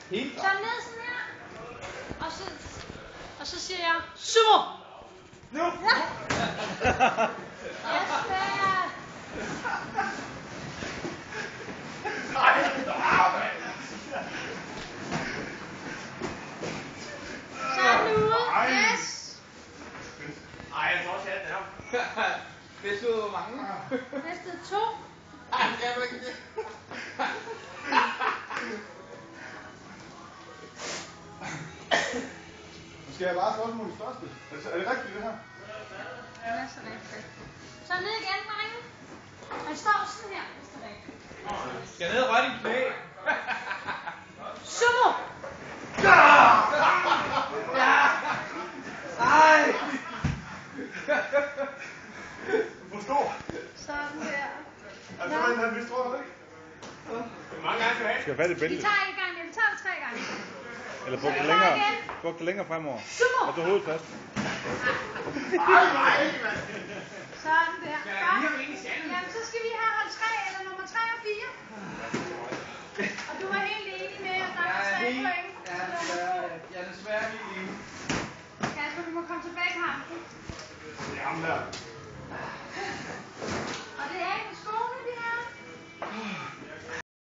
Helt Så ned sådan her. Og så siger jeg, sumo! Nu! Ja. Yes, der. Så er den ude. Yes. Ej, jeg tror også, at det er. Det stod hvor mange. Næste 2. Ej, det er ikke det. Nu skal jeg bare spørge mod det største. Er det rigtigt, det her? Ja, så rigtigt. Så ned igen, drenge. Han står sådan her, hvis det er rigtigt. Skal jeg ned og røre din knæ? Sumo! Ja! Ja! Ej! Du forstår. Sådan der. Altså, han vidste tror ikke. Hvor mange gange skal du have? Skal jeg fat i Vi bæltet? tager en gang, vi tager det 3 gange. Eller brug det længere fremover. Sumo! Og du hovedet fast. Nej, mand! Sådan der. Skal jeg lige have en i sanden? Jamen, så skal vi have hold 3, eller nummer 3 og 4. Og du var helt enig med, at der var 3 point. Jeg er desværre helt enig. Kasper, du må komme tilbage i kampen. Det er ham der.